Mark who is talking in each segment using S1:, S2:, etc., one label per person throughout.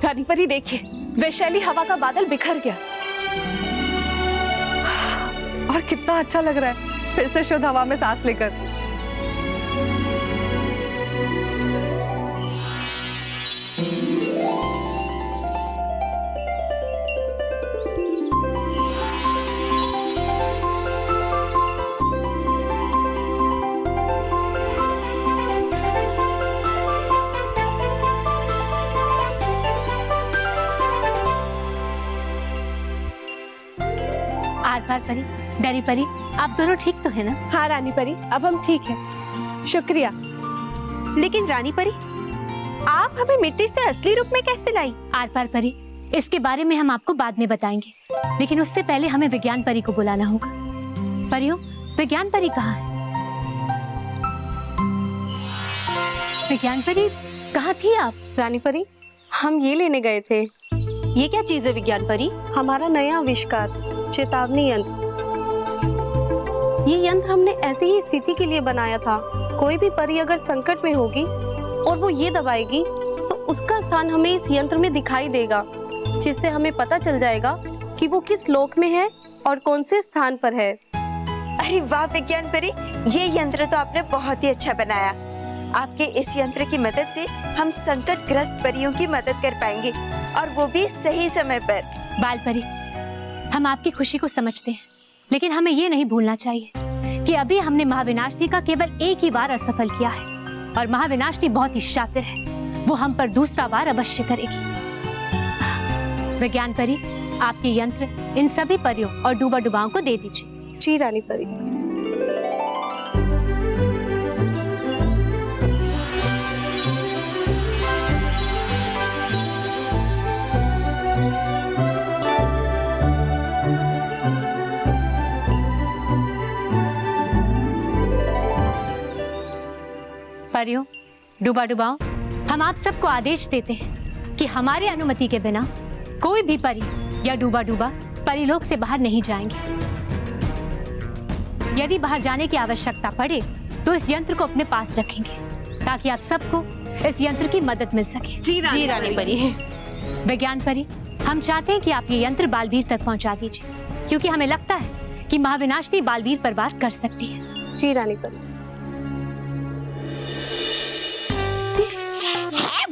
S1: रानी परी देखिए, वैशाली हवा का बादल बिखर गया।
S2: और कितना अच्छा लग रहा है फिर से शुद्ध हवा में सांस लेकर।
S3: आर-पार परी, डरी परी, आप दोनों ठीक तो है ना?
S4: हाँ रानी परी, अब हम ठीक हैं। शुक्रिया। लेकिन रानी परी, आप हमें मिट्टी से असली रूप में कैसे लाई?
S3: आर-पार परी, इसके बारे में हम आपको बाद में बताएंगे, लेकिन उससे पहले हमें विज्ञान परी को बुलाना होगा। परियों, विज्ञान परी कहाँ है? विज्ञान परी, कहाँ थी आप?
S5: रानी परी, हम ये लेने गए थे।
S4: ये क्या चीज है विज्ञान परी?
S5: हमारा नया आविष्कार, चेतावनी यंत्र। ये यंत्र हमने ऐसी ही स्थिति के लिए बनाया था। कोई भी परी अगर संकट में होगी और वो ये दबाएगी तो उसका स्थान हमें इस यंत्र में दिखाई देगा, जिससे हमें पता चल जाएगा कि वो किस लोक में है और कौन से स्थान पर है।
S6: अरे वाह विज्ञान परी, ये यंत्र तो आपने बहुत ही अच्छा बनाया। आपके इस यंत्र की मदद से हम संकटग्रस्त परियों की मदद कर पाएंगे, और वो भी सही समय पर।
S3: बाल परी, हम आपकी खुशी को समझते हैं, लेकिन हमें ये नहीं भूलना चाहिए कि अभी हमने महाविनाशनी का केवल एक ही बार असफल किया है, और महाविनाशनी बहुत ही शातिर है। वो हम पर दूसरा बार अवश्य करेगी। विज्ञान परी, आपके यंत्र इन सभी परियों और डूबा डुबाओं को दे दीजिए।
S5: जी रानी परी।
S3: परियों, डूबा डुबाओ, हम आप सबको आदेश देते हैं कि हमारे अनुमति के बिना कोई भी परी या डूबा डूबा परीलोक से बाहर नहीं जाएंगे। यदि बाहर जाने की आवश्यकता पड़े तो इस यंत्र को अपने पास रखेंगे, ताकि आप सबको इस यंत्र की मदद मिल सके।
S4: जी रानी परी।
S3: विज्ञान परी, हम चाहते हैं कि आप ये यंत्र बालवीर तक पहुंचा दीजिए, क्योंकि हमें लगता है कि महाविनाशनी बालवीर पर वार कर सकती है।
S5: जी रानी परी।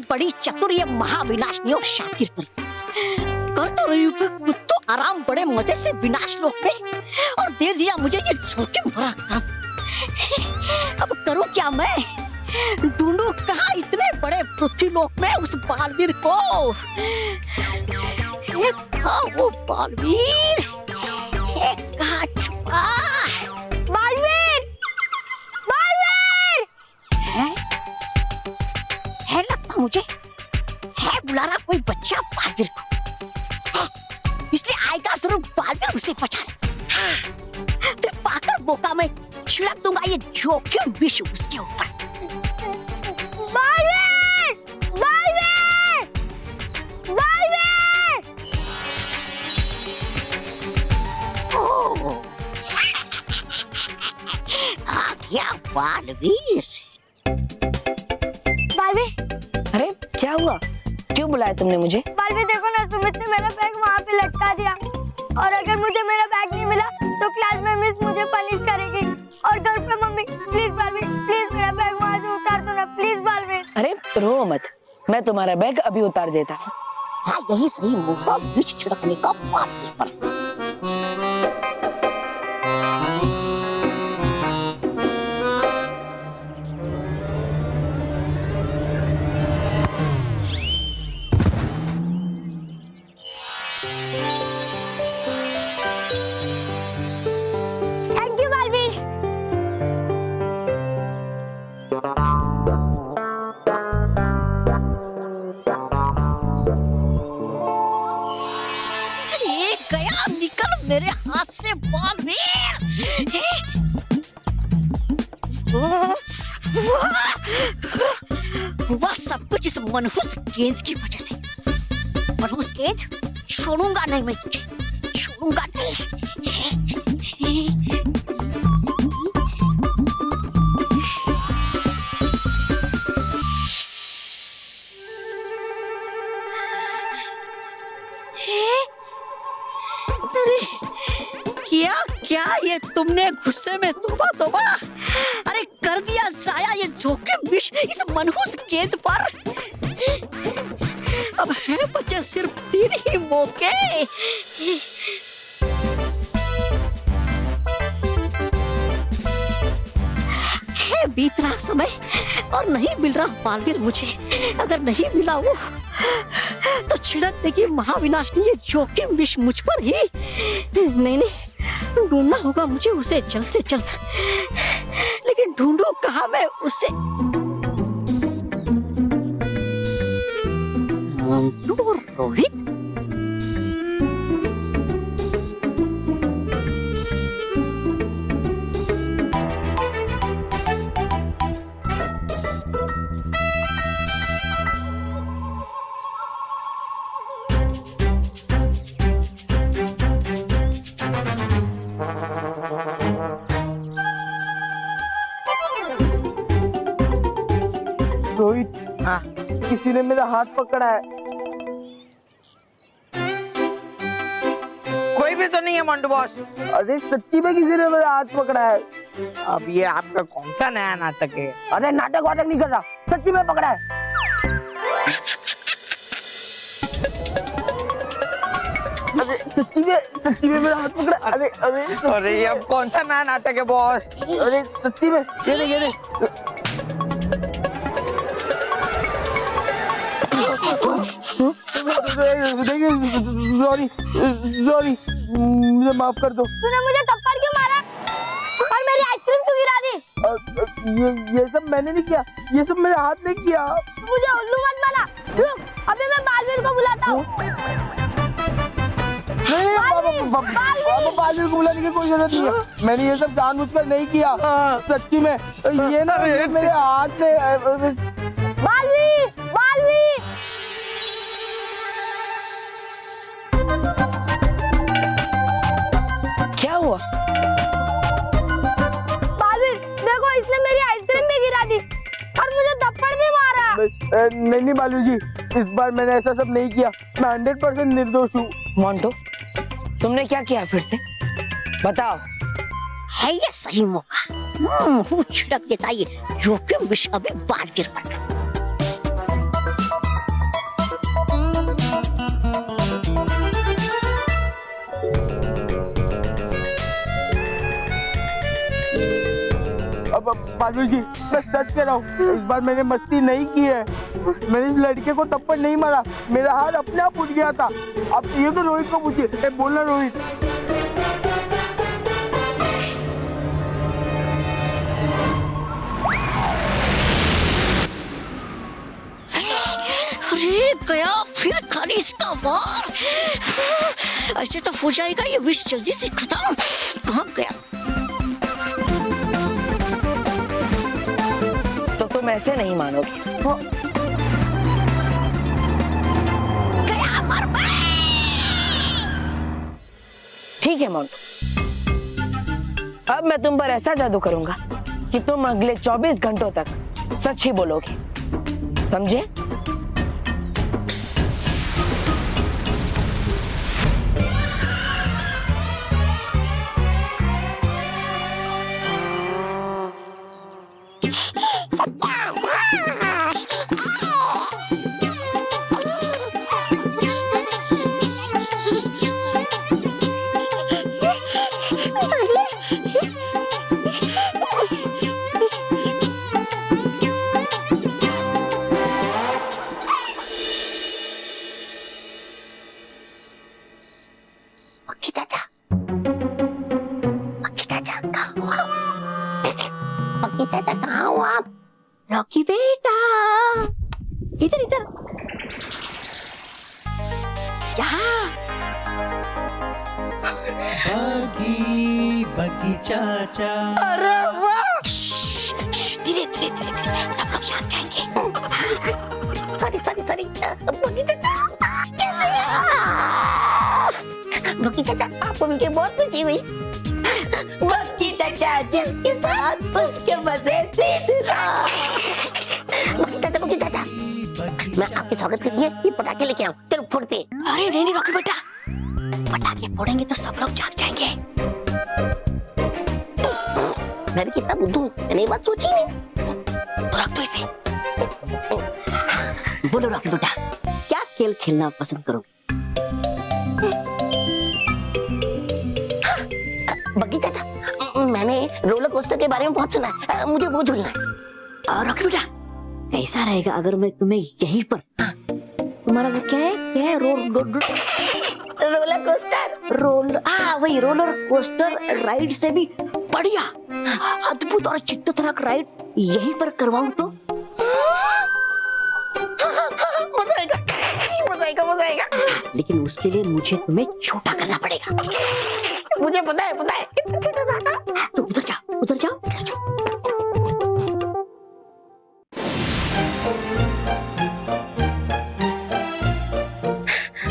S7: बड़ी चतुर ये महाविनाशनी और शातिर परी। कर तो रही हूँ कि कुछ तो आराम बड़े मजे से विनाश लोक में, और दे दिया मुझे ये जोखिम भरा काम। अब करूँ क्या मैं? ढूंढूं कहाँ इतने बड़े पृथ्वी लोक में उस बालवीर को? कहाँ वो बालवीर? कहाँ छुपा? बालवीर! बालवीर! है लगता मुझे, है बुला रहा कोई बच्चा बालवीर को, इसलिए आएगा जरूर बालवीर उसे बचाने। फिर पाकर मौका में छिड़क दूंगा ये जोखिम विष उसके ऊपर। बालवीर! बालवीर! बालवीर! ओह! आ गया बालवीर। बालवीर!
S8: अरे क्या हुआ, क्यों बुलाया तुमने मुझे?
S7: बालवीर देखो ना, सुमित ने मेरा बैग वहाँ पे लटका दिया, और अगर मुझे मेरा बैग नहीं मिला तो क्लास में मिस मुझे पनिश करेगी, और घर पे मम्मी। प्लीज बालवीर, प्लीज मेरा बैग वहाँ से उतार दो ना, प्लीज बालवीर।
S8: अरे रो मत, मैं तुम्हारा बैग अभी उतार देता हूँ।
S7: हाँ यही सही मौका विष छिड़कने का बालवीर पर। मेरे हाथ से बालवीर! हुआ सब कुछ इस मनहूस गेंद की वजह से। मनहूस गेंद, छोड़ूंगा नहीं मैं तुझे, छोड़ूंगा नहीं। क्या ये तुमने गुस्से में तोबा तोबा अरे कर दिया जाया ये जोखिम विष इस मनहूस गेंद पर। अब है बचे सिर्फ 3 ही मौके। है बीत रहा समय और नहीं मिल रहा बालवीर मुझे। अगर नहीं मिला वो तो छिड़क देगी महाविनाशनी ये जोखिम विष मुझ पर ही। नहीं नहीं, ढूंढना होगा मुझे उसे जल्द से जल्द। लेकिन ढूंढूं कहाँ मैं उसे? मोंटू और रोहित?
S9: रोहित, हाँ, किसी ने मेरा हाथ पकड़ा है।
S10: कोई भी तो नहीं है मोंटू बॉस।
S9: अरे सच्ची में किसी ने मेरा हाथ पकड़ा है।
S10: अब ये आपका कौन सा नया नाटक है?
S9: अरे नाटक वाटक नहीं कर रहा, सच्ची में पकड़ा है। अरे सच्ची में मेरा हाथ पकड़ा। अरे अरे
S10: अरे ये अब कौन सा नया नाटक है बॉस?
S9: अरे सच्ची में ये देख। सॉरी, मुझे माफ कर दो।
S11: तूने मुझे थप्पड़ क्यों मारा और मेरी आइसक्रीम क्यों गिरा दी?
S9: ये सब मैंने नहीं किया, ये सब मेरे हाथ ने किया।
S11: मुझे उल्लू मत बना। रुक, अभी मैं बालवीर को बुलाता हूँ।
S9: बालवीर को बुलाने की कोई जरूरत नहीं है। मैंने ये सब जानबूझकर नहीं किया, सच्ची में। ये ना मेरे हाथ से।
S11: बालवीर, बालवीर।
S8: क्या हुआ?
S11: बालवीर, देखो इसने मेरी आइसक्रीम भी गिरा दी और मुझे थप्पड़ भी मारा।
S9: नहीं बालू जी, इस बार मैंने ऐसा सब नहीं किया। मैं 100% निर्दोष हूँ।
S8: मोंटू, तुमने क्या किया फिर से? बताओ।
S7: है ये सही मौका। मुंह छिड़क देता ये जोखिम विष अभी बालवीर पर।
S9: अब बालू जी, मैं सच कह रहा हूँ, इस बार मैंने मस्ती नहीं की है। मैंने इस लड़के को थप्पड़ नहीं मारा, मेरा हाथ अपने आप उठ गया था। अब ये तो रोहित को पूछिए। बोलना रोहित।
S7: अरे गया फिर खाली इसका वार। ऐसे तो हो जाएगा ये विष जल्दी से खत्म। कहाँ गया?
S8: तो तुम ऐसे नहीं मानोगे।
S7: गया मर।
S8: ठीक है मोंटू, अब मैं तुम पर ऐसा जादू करूंगा कि तुम अगले 24 घंटों तक सच ही बोलोगे, समझे?
S7: रॉकी बेटा, इधर इधर। यहाँ
S12: बगी चाचा।
S7: अरे वाह, धीरे धीरे धीरे धीरे, सब लोग जाग जाएंगे। सॉरी सॉरी सॉरी, बगी चाचा कैसे? बगी चाचा, आपको मिलके बहुत खुशी हुई। बगी चाचा जिसके साथ उसके मजे दिन रात। बगी चाचा, मैं आपके स्वागत के लिए ये पटाखे लेके आऊं। चलो फोड़ते। अरे नहीं रॉकी बेटा, पटाखे फोड़ेंगे तो सब लोग जाग जाएंगे। मैं भी कितना बुद्धू हूँ, मैंने ये बात सोची नहीं। तो रख दो इसे। बोलो रॉकी बेटा, क्या खेल खेलना पसंद करोगे? बग्गी चाचा, मैंने रोलर कोस्टर के बारे में बहुत सुना है, मुझे वो झूलना है। और रॉकी बेटा, ऐसा रहेगा अगर मैं तुम्हें यहीं पर, तुम्हारा वो क्या है रोलर कोस्टर, वही रोलर कोस्टर राइड से भी बढ़िया अद्भुत और चित्तथराक राइड यहीं पर करवाऊं तो मजा आएगा, मजा आएगा, मजा आएगा। लेकिन उसके लिए मुझे तुम्हें छोटा करना पड़ेगा। मुझे पता है कितना छोटा सा। तो उधर जाओ, उधर जाओ, उधर जाओ।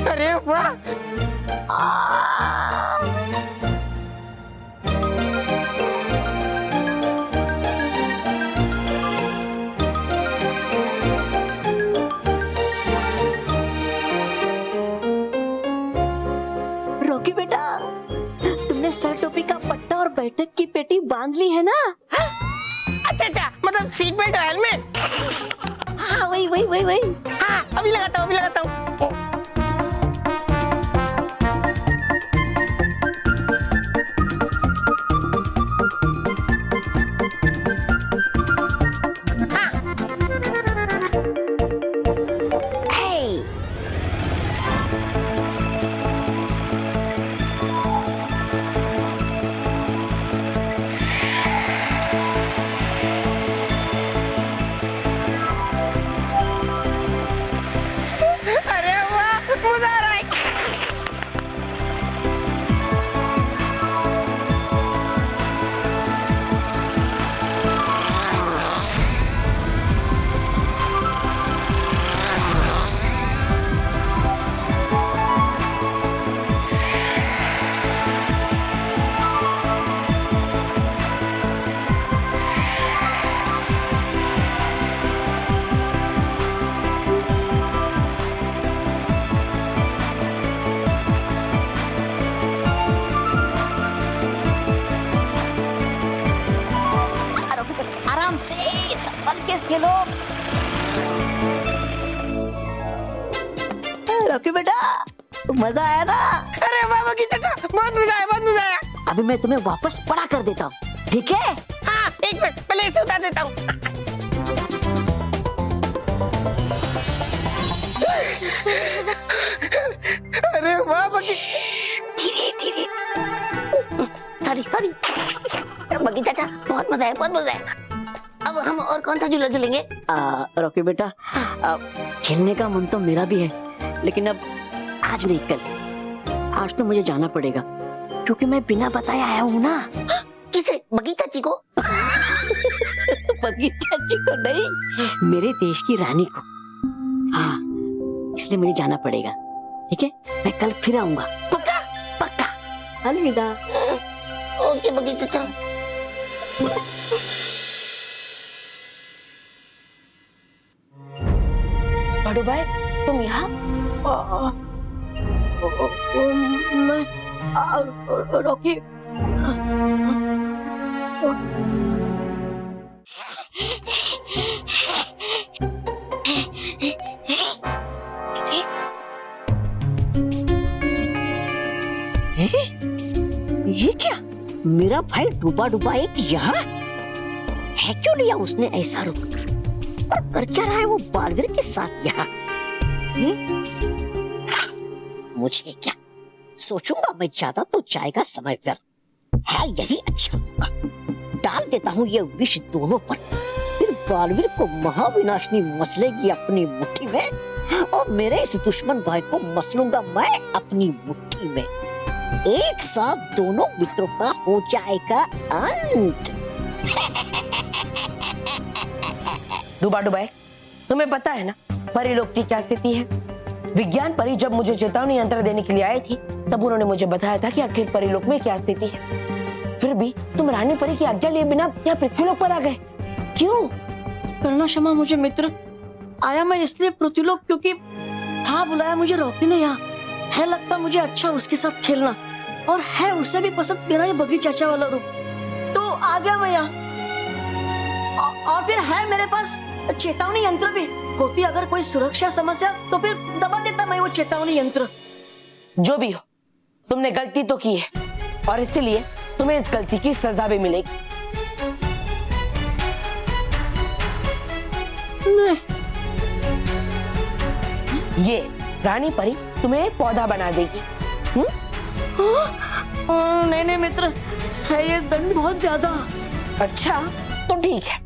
S6: अरे वाह,
S7: रॉकी बेटा, तुमने सर टोपी का पट्टा और बैठक की पेटी बांध ली है ना?
S6: अच्छा, मतलब सीट बेल्ट और हेलमेट।
S7: हाँ वही।
S6: हाँ, अभी लगाता हूँ।
S7: आराम से संभल के खेलो। रॉकी बेटा, मजा आया ना?
S6: अरे वाह बग्गी चाचा, बहुत मजा आया।
S7: अभी मैं तुम्हें वापस पढ़ा कर देता हूँ, ठीक है?
S6: हाँ, एक मिनट, पहले इसे उतार देता हूँ। अरे वाह बग्गी,
S7: धीरे। सॉरी बग्गी चाचा, बहुत मजा आया। अब हम और कौन सा झूला झूलेंगे? रॉकी बेटा, खेलने का मन तो मेरा भी है, लेकिन अब आज नहीं, कल। आज तो मुझे जाना पड़ेगा, क्योंकि मैं बिना बताए आया हूँ ना। किसे? बग्गी चाची को? बग्गी चाची को नहीं, मेरे देश की रानी को। हाँ, इसलिए मुझे जाना पड़ेगा, ठीक है? मैं कल फिर आऊंगा, पक्का। अलविदा। ओके बग्गी चाचा।
S8: बड़ू भाई, तुम यहाँ?
S7: मैं रॉकी, ये क्या? मेरा भाई डूबा एक यहाँ है, क्यों लिया उसने ऐसा रुक? और कर क्या रहा है वो बालवीर के साथ यहाँ? मुझे क्या, सोचूंगा मैं ज्यादा तो जाएगा समय व्यर्थ। है यही अच्छा होगा, डाल देता हूँ ये विष दोनों पर, फिर बालवीर को महाविनाशनी मसलेगी अपनी मुट्ठी में, और मेरे इस दुश्मन भाई को मसलूंगा मैं अपनी मुट्ठी में। एक साथ दोनों मित्रों का हो जाएगा अंत।
S8: डुबाई, तुम्हें पता है ना परी लोग की क्या स्थिति है? विज्ञान परी जब मुझे चेतावनी यंत्र देने के लिए आई थी, तब उन्होंने मुझे बताया था कि आखिर परी लोक में क्या स्थिति है। फिर भी तुम रानी परी की आज्ञा लिए बिना यहाँ पृथ्वीलोक पर आ गए, क्यों?
S7: करना क्षमा मुझे मित्र, आया मैं इसलिए पृथ्वीलोक क्योंकि था बुलाया मुझे रॉकी ने यहाँ। है लगता मुझे अच्छा उसके साथ खेलना, और है उसे भी पसंद मेरा ये बग्गी चाचा वाला रूप, तो आ गया मैं यहाँ। और फिर है मेरे पास चेतावनी यंत्र भी। होती अगर कोई सुरक्षा समस्या तो फिर दबा देता मैं वो चेतावनी यंत्र।
S8: जो भी हो, तुमने गलती तो की है और इसीलिए तुम्हें इस गलती की सजा भी मिलेगी। ये रानी परी तुम्हें एक पौधा बना देगी।
S7: नहीं नहीं मित्र, है ये दंड बहुत ज्यादा।
S8: अच्छा तो ठीक है।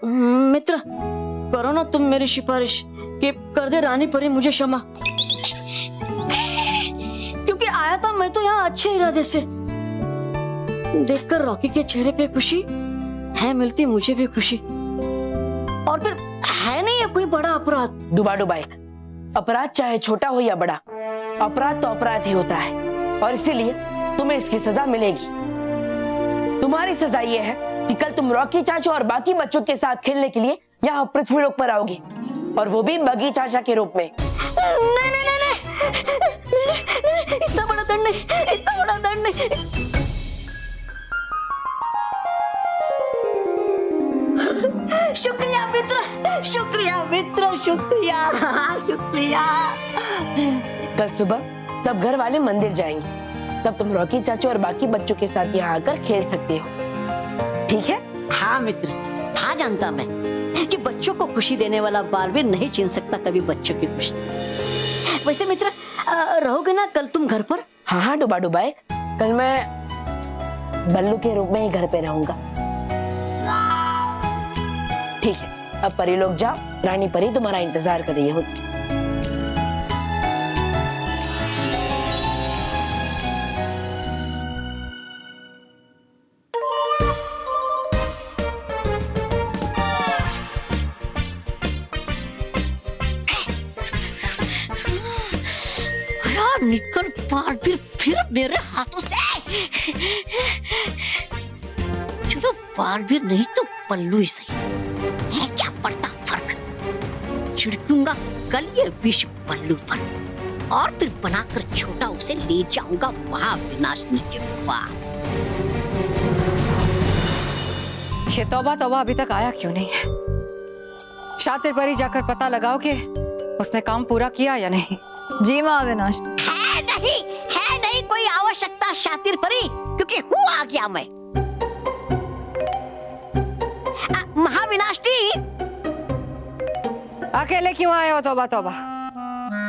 S7: मित्र, करो ना तुम मेरी सिफारिश कि कर दे रानी परी मुझे क्षमा, क्योंकि आया था मैं तो यहाँ अच्छे इरादे से। देखकर रॉकी के चेहरे पे खुशी है, मिलती मुझे भी खुशी। और फिर है नहीं ये कोई बड़ा अपराध।
S8: दुबाडुबाइक, अपराध चाहे छोटा हो या बड़ा, अपराध तो अपराध ही होता है और इसीलिए तुम्हें इसकी सजा मिलेगी। तुम्हारी सजा ये है कि कल तुम रॉकी चाचा और बाकी बच्चों के साथ खेलने के लिए यहाँ पृथ्वी लोक पर आओगे, और वो भी बगी चाचा के रूप में।
S7: नहीं नहीं नहीं नहीं, इतना बड़ा दंड नहीं, इतना बड़ा दंड नहीं। शुक्रिया मित्र, शुक्रिया मित्र, शुक्रिया शुक्रिया।
S8: कल सुबह सब घर वाले मंदिर जाएंगे, तब तुम रॉकी चाचा और बाकी बच्चों के साथ यहाँ आकर खेल सकते हो, ठीक है?
S7: हाँ मित्र, था जानता मैं कि बच्चों को खुशी देने वाला बालवीर नहीं छीन सकता कभी बच्चों की खुशी। वैसे मित्र, रहोगे ना कल तुम घर पर?
S8: हाँ हाँ डुबाडुबाई, कल मैं बल्लू के रूप में ही घर पे रहूंगा। ठीक है, अब परी लोग जाओ, रानी परी तुम्हारा इंतजार कर रही होगी।
S7: निकल बालवीर फिर मेरे हाथों से। चलो बालवीर नहीं तो पल्लू ही सही, है क्या पड़ता फर्क। छिड़कूंगा कल ये विष पल्लू पर और फिर बनाकर छोटा उसे ले जाऊंगा महाविनाशनी के पास।
S2: ये तौबा तौबा अभी तक आया क्यों नहीं है? शातिर परी जाकर पता लगाओ कि उसने काम पूरा किया या नहीं।
S4: जी महाविनाश।
S7: है नहीं कोई आवश्यकता शातिर परी, क्योंकि हूँ आ गया मैं। महाविनाशनी,
S2: अकेले क्यों आए हो? तौबा तौबा,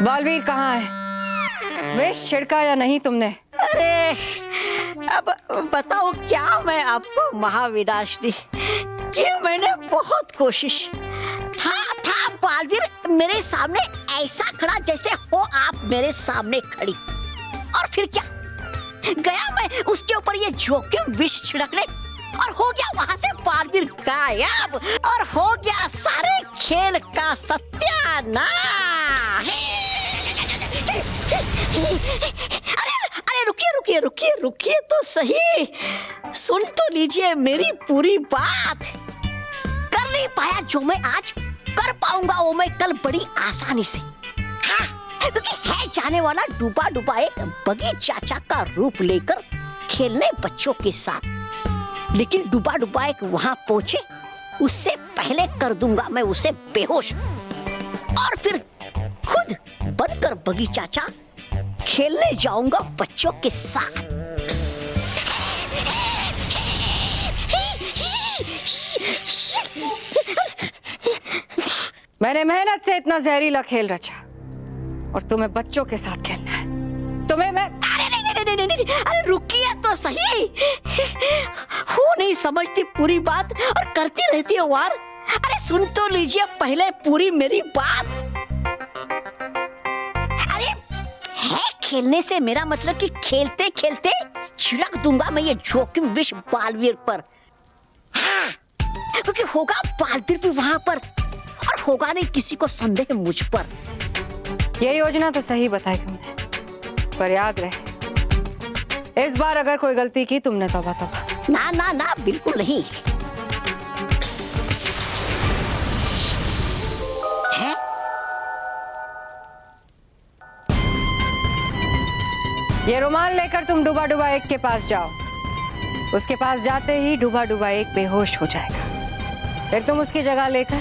S2: बालवीर कहाँ है? विष छिड़का या नहीं तुमने?
S7: अरे अब बताओ क्या मैं आपको महाविनाशनी, कि मैंने बहुत कोशिश। था बालवीर मेरे सामने ऐसा खड़ा जैसे हो आप मेरे सामने खड़ी, और फिर क्या गया मैं उसके ऊपर ये जोखिम विष छिड़कने, और हो गया वहां से बालवीर गायब, और हो गया सारे खेल का सत्यानाश। अरे रुकिए तो सही, सुन तो लीजिए मेरी पूरी बात। कर नहीं पाया जो मैं आज, कर पाऊंगा वो मैं कल बड़ी आसानी से। हाँ, क्योंकि है जाने वाला डूबा एक बगी चाचा का रूप लेकर खेलने बच्चों के साथ, लेकिन डूबा एक वहां पहुंचे उससे पहले कर दूंगा मैं उसे बेहोश, और फिर खुद बनकर बगी चाचा खेलने जाऊंगा बच्चों के साथ।
S2: मैंने मेहनत से इतना जहरीला खेल रचा और तुम्हें बच्चों के साथ खेलना है। तुम्हें मैं
S7: नहीं, अरे रुकिए तो सही। हो नहीं समझती पूरी बात और करती रहती है वार। अरे सुन तो लीजिए पहले पूरी मेरी बात। अरे है खेलने से मेरा मतलब कि खेलते खेलते छिड़क दूंगा मैं ये जोखिम विष बालवीर पर। हाँ, क्योंकि होगा बालवीर भी वहां पर, और होगा नहीं किसी को संदेह मुझ पर।
S2: ये योजना तो सही बताई तुमने, पर याद रहे इस बार अगर कोई गलती की तुमने तौबा तौबा।
S7: ना बिल्कुल नहीं। है
S2: ये रुमाल लेकर तुम डूबा डूबा एक के पास जाओ। उसके पास जाते ही डूबा डूबा एक बेहोश हो जाएगा। फिर तुम उसकी जगह लेकर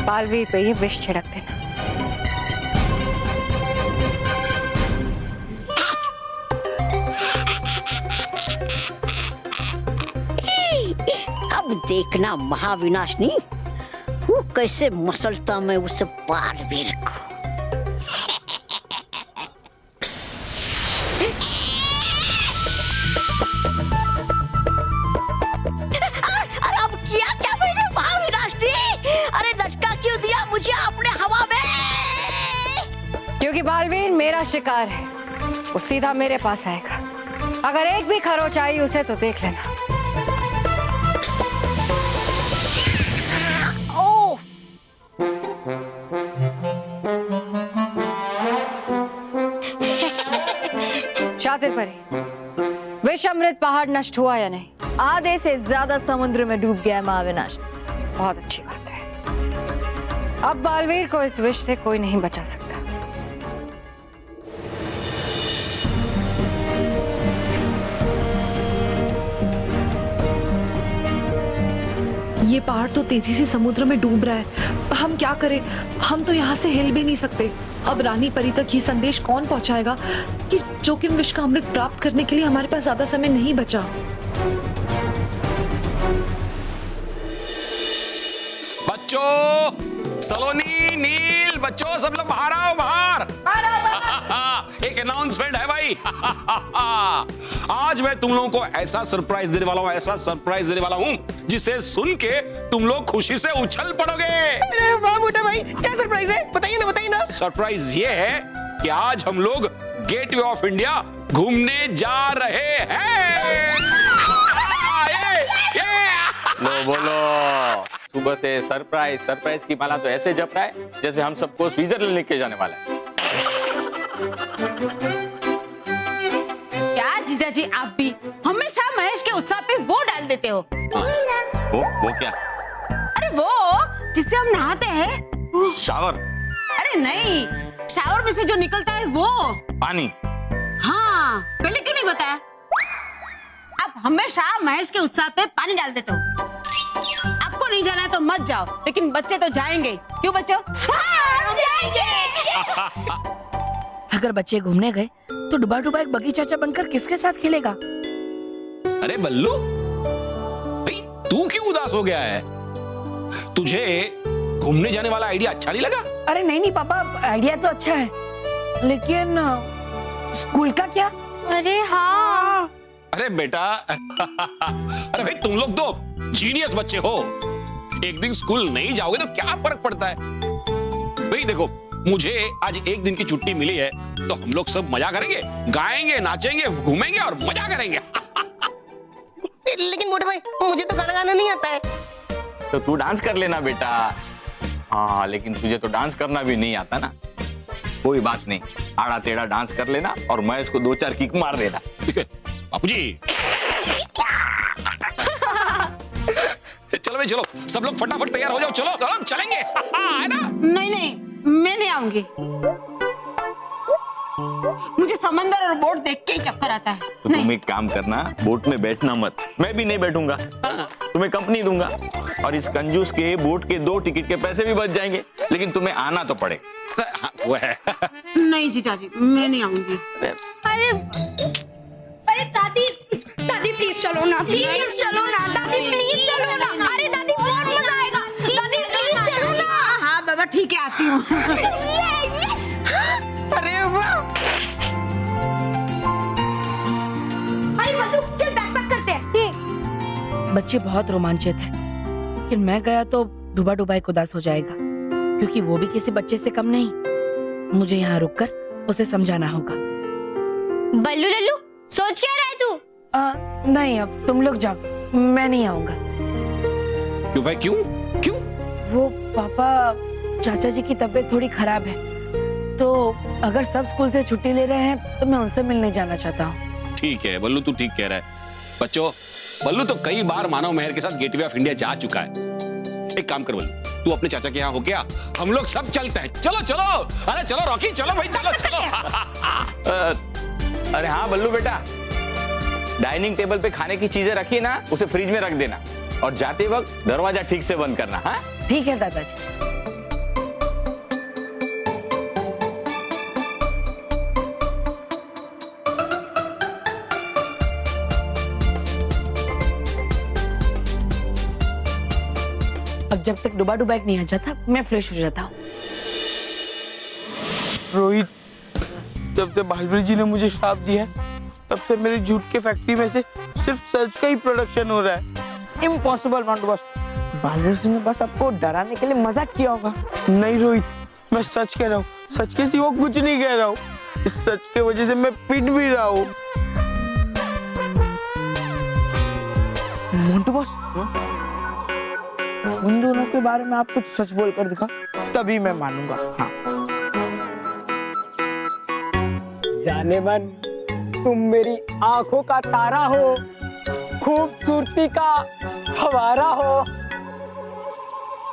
S2: बालवीर पे ये विष छिड़क देना।
S7: अब देखना महाविनाशनी, वो कैसे मसलता मैं उस बालवीर को। अरे अब किया क्या मैंने महाविनाशनी? अरे लटका क्यों दिया मुझे आपने हवा में?
S2: क्योंकि बालवीर मेरा शिकार है, वो सीधा मेरे पास आएगा। अगर एक भी खरोच आई उसे तो देख लेना। शातिर परी, विष अमृत पहाड़ नष्ट हुआ या नहीं?
S1: आधे से ज्यादा समुद्र में डूब गया है महाविनाश।
S2: बहुत अच्छी बात है। अब बालवीर को इस विष से कोई नहीं बचा सकता।
S12: ये पहाड़ तो तेजी से समुद्र में डूब रहा है। हम क्या करें? हम तो यहाँ से हिल भी नहीं सकते। अब रानी परी तक ये संदेश कौन पहुंचाएगा कि जोखिम विष का अमृत प्राप्त करने के लिए हमारे पास ज्यादा समय नहीं बचा।
S13: बच्चों, सलोनी, नील, बच्चों सब लोग बाहर आओ, बाहर। एक अनाउंसमेंट है भाई। आज मैं तुम लोगों को ऐसा सरप्राइज देने वाला हूँ, ऐसा सरप्राइज देने वाला हूँ जिसे सुन के तुम लोग खुशी से उछल पड़ोगे।
S10: अरे वाह मोटा भाई, क्या सरप्राइज है? बताइए ना।
S13: सरप्राइज ये है कि आज हम लोग गेटवे ऑफ इंडिया घूमने जा रहे हैं।
S14: लो बोलो, सुबह से सरप्राइज की माला तो ऐसे जप रहा है जैसे हम सबको स्विट्जरलैंड लेके जाने वाला है।
S15: क्या जीजा जी, आप भी हमेशा महेश के उत्साह पे वो डाल देते हो।
S14: वो क्या?
S15: अरे वो जिससे हम नहाते हैं।
S14: शावर?
S15: अरे नहीं, शावर में से जो निकलता है वो
S14: पानी।
S15: हाँ, पहले क्यों नहीं बताया? आप हमेशा महेश के उत्साह पे पानी डाल देते हो। आपको नहीं जाना है तो मत जाओ, लेकिन बच्चे तो जाएंगे। क्यों बच्चों? हाँ, जाएंगे।
S8: अगर बच्चे घूमने गए तो डुबा डुबा एक बगी चाचा बनकर किसके साथ खेलेगा?
S13: अरे बल्लू भाई, तू क्यों उदास हो गया है? तुझे घूमने जाने वाला आइडिया अच्छा नहीं लगा?
S8: अरे नहीं पापा, आइडिया तो अच्छा है, लेकिन स्कूल का क्या?
S11: अरे हाँ।
S13: अरे बेटा, अरे भाई तुम लोग तो जीनियस बच्चे हो। एक दिन स्कूल नहीं जाओगे तो क्या फर्क पड़ता है? भाई देखो, मुझे आज एक दिन की छुट्टी मिली है तो हम लोग सब मजा करेंगे, गाएंगे, नाचेंगे, घूमेंगे और मजा करेंगे।
S10: लेकिन मोटे भाई, मुझे तो गाना गाना नहीं आता है।
S14: तो तू डांस कर लेना बेटा। हाँ, लेकिन तुझे तो डांस करना भी नहीं आता ना। कोई बात नहीं, आड़ा टेढ़ा डांस कर लेना और मैं इसको 2-4 किक मार देना।
S13: बापूजी, चलो भाई चलो, सब लोग फटाफट तैयार हो जाओ। चलो चलेंगे। है ना?
S15: नहीं, मैं नहीं आऊंगी। मुझे समंदर और बोट देख के ही चक्कर आता है।
S14: तो तुम एक काम करना, बोट में बैठना मत। मैं भी नहीं बैठूंगा, तुम्हें कंपनी दूंगा और इस कंजूस के बोट के 2 टिकट के पैसे भी बच जाएंगे, लेकिन तुम्हें आना तो पड़े।
S13: वो है।
S15: नहीं जीजा जी, मैं नहीं आऊंगी।
S11: अरे दादी प्लीज चलो ना, प्लीज चलो ना दादी, प्लीज चलो ना। अरे दादी बहुत मजा आएगा, दादी प्लीज चलो ना।
S15: हाँ बाबा ठीक है, आती हूँ।
S10: अरे वाह।
S11: अरे बल्लू चल बैकपैक करते हैं।
S8: बच्चे बहुत रोमांचित हैं, लेकिन मैं गया तो डुबा डुबा एक उदास हो जाएगा, क्योंकि वो भी किसी बच्चे से कम नहीं। मुझे यहाँ रुककर उसे समझाना होगा।
S11: बल्लू लल्लू सोच क्या रहा है तू?
S8: नहीं, अब तुम लोग जाओ, मैं नहीं आऊंगा।
S13: क्यों भाई, क्यों?
S8: वो पापा, चाचा जी की तबीयत थोड़ी खराब है, तो अगर सब स्कूल से छुट्टी ले रहे हैं तो मैं उनसे मिलने जाना चाहता हूँ।
S13: ठीक है बल्लू, तू ठीक कह रहा है। बच्चों, बल्लू तो कई बार मानव मेहर के साथ गेटवे ऑफ इंडिया जा चुका है। एक काम कर बल्लू, तू अपने चाचा के यहाँ हो गया, हम लोग सब चलते हैं। चलो। अरे चलो रॉकी, चलो भाई, चलो।
S14: अरे हाँ बल्लू बेटा, डाइनिंग टेबल पे खाने की चीजें रखी ना, उसे फ्रिज में रख देना और जाते वक्त दरवाजा ठीक से बंद करना। हाँ
S8: ठीक है दादाजी। अब जब तक डुबा डुबा एक नहीं आ जाता मैं फ्रेश हो जाता हूँ।
S9: रोहित, जब से बालवीर जी ने मुझे श्राप दिया है तब से मेरी झूठ के फैक्ट्री में से सिर्फ सच का ही प्रोडक्शन हो रहा है। Impossible mount boss. Baalveer ji ने बस आपको डराने के लिए मजाक किया होगा। नहीं रोहित, मैं सच कह रहा हूँ, सच के सिवा कुछ नहीं कह रहा हूँ। इस सच के वजह से मैं पिट भी रहा हूँ। मोंटू बॉस, उन दोनों के बारे में आप कुछ सच बोल कर दिखा, तभी मैं मानूंगा। हाँ।
S16: जाने मन, तुम मेरी आंखों का तारा हो, खूबसूरती का फवारा हो।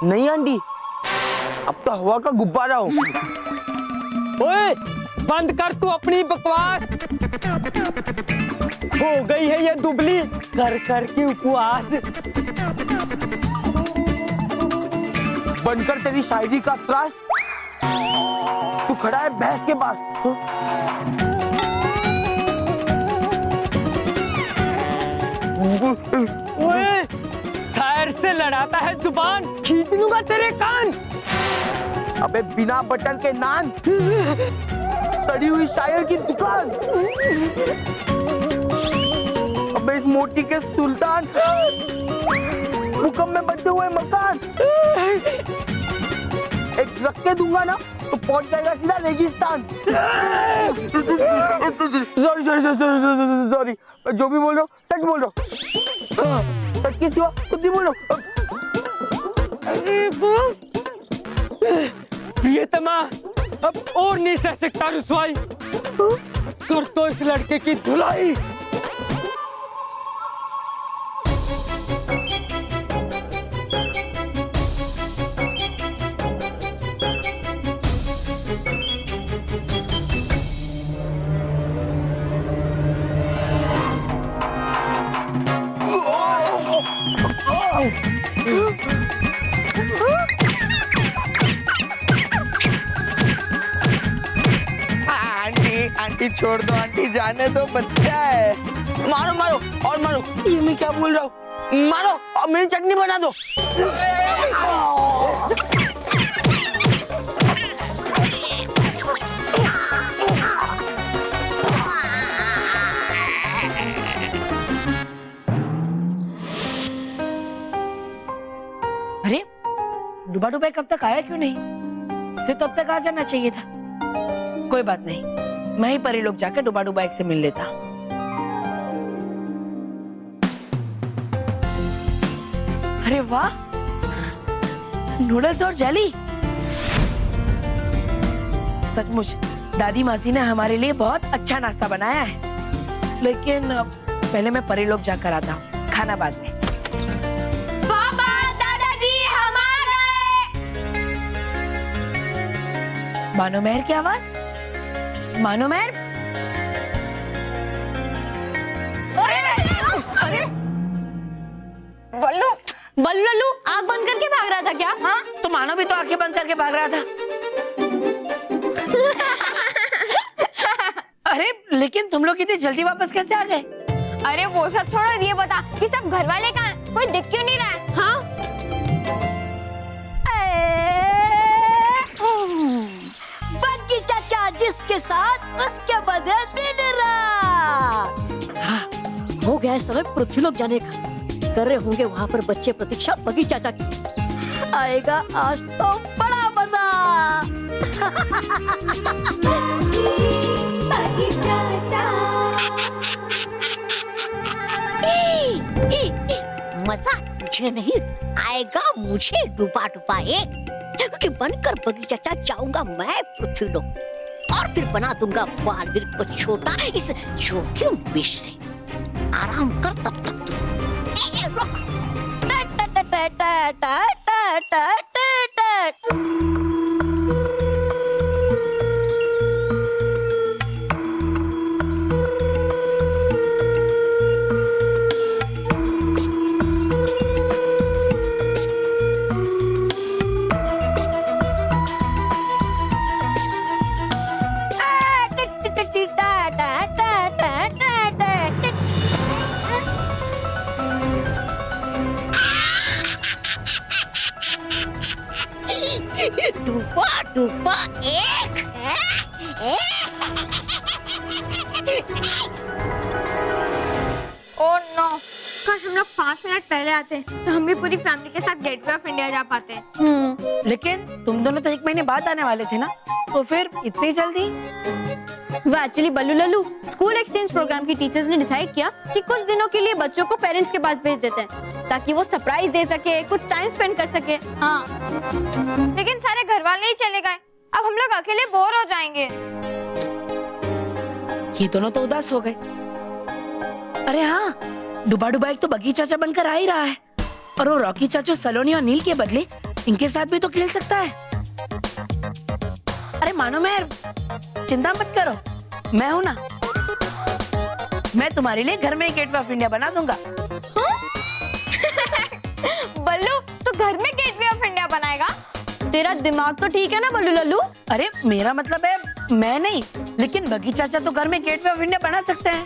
S9: नहीं आंटी, अब तो हवा का गुब्बारा हो।
S16: ओए, बंद कर तू अपनी बकवास। हो गई है ये दुबली कर कर के उपवास।
S9: बनकर तेरी शायरी का त्रास, तू खड़ा है भैंस के पास।
S16: ओए, शायर से लड़ाता है जुबान, खींच लूंगा तेरे कान।
S9: अबे बिना बटन के नान, सड़ी हुई शायर की दुकान। अबे इस मोटी के सुल्तान, भूकंप में बचे हुए मकान। एक रख के दूंगा ना तो पहुंच जाएगा सीधा रेगिस्तान। सॉरी, जो भी बोल रहा हूँ सच बोल रहा हूँ। सच की सिवा कुछ नहीं बोल रहा हूँ।
S16: प्रियतमा, अब और नहीं सह सकता रुसवाई। कर तो इस लड़के की धुलाई।
S9: आंटी छोड़ दो, आंटी जाने दो, बच्चा है। मारो मारो और मारो। ये मैं क्या बोल रहा हूँ, मारो और मेरी चटनी बना दो।
S8: अरे डुबा डुबा कब तक आया क्यों नहीं? उसे तो अब तक आ जाना चाहिए था। कोई बात नहीं, मैं ही परी लोग जाकर डुबा डुबा एक से मिल लेता। अरे वाह, नूडल्स और जेली। सचमुच दादी मासी ने हमारे लिए बहुत अच्छा नाश्ता बनाया है। लेकिन पहले मैं परी लोग जाकर आता हूँ, खाना बाद में।
S11: पापा, दादाजी हम आ गए।
S8: मानो मेहर की आवाज, मानो मेहर।
S1: अरे बल्लू, बल्लू आंख बंद करके भाग रहा था क्या? हाँ,
S8: तो मानो भी तो आंखें बंद करके भाग रहा था। अरे लेकिन तुम लोग इतनी जल्दी वापस कैसे आ गए?
S1: अरे वो सब छोड़ो, ये बता कि सब घर वाले कहाँ हैं? कोई दिख क्यों नहीं रहा है? हाँ,
S7: बग्गी चाचा जिसके साथ उसके मजे दिन रात। हाँ, हो गया है समय पृथ्वीलोक जाने का। कर रहे होंगे वहाँ पर बच्चे प्रतीक्षा बग्गी चाचा की। आएगा आज तो बड़ा मजा।
S11: बग्गी चाचा।
S7: मजा तुझे नहीं आएगा, मुझे डुबा डुबा एक, क्योंकि बनकर बग्गी चाचा जाऊंगा मैं पृथ्वीलोक और फिर बना दूंगा बालवीर को छोटा इस जोखिम विष से। आराम कर तब तक तू। रुक। टा टा टा टा टा टा टा टा टा। डूबा डूबा एक
S1: ओह नो, काश हम लोग 5 मिनट पहले आते तो हम भी पूरी फैमिली के साथ गेटवे ऑफ इंडिया जा पाते।
S8: लेकिन तुम दोनों तो 1 महीने बाद आने वाले थे ना, तो फिर इतनी जल्दी?
S1: वो एक्चुअली बल्लू लल्लू, स्कूल एक्सचेंज प्रोग्राम की टीचर्स ने डिसाइड किया कि कुछ दिनों के लिए बच्चों को पेरेंट्स के पास भेज देते हैं ताकि वो सरप्राइज दे सके, कुछ टाइम स्पेंड कर सके। हाँ, लेकिन सारे घर वाले ही चले गए, अब हम लोग अकेले बोर हो जाएंगे।
S8: ये दोनों तो उदास हो गए। अरे हाँ, डुबा डुबा एक तो बगी चाचा बनकर आ ही रहा है, और वो रॉकी चाचू सलोनी और नील के बदले इनके साथ भी तो खेल सकता है। अरे मानो मैं, चिंता मत करो, मैं हूं ना, मैं तुम्हारे लिए घर में गेटवे ऑफ इंडिया बना दूंगा।
S1: बल्लू, तो घर में गेटवे ऑफ इंडिया बनाएगा? तेरा दिमाग तो ठीक है ना बल्लू लल्लू?
S8: अरे मेरा मतलब है मैं नहीं, लेकिन बगी चाचा तो घर में गेटवे ऑफ इंडिया बना सकते हैं।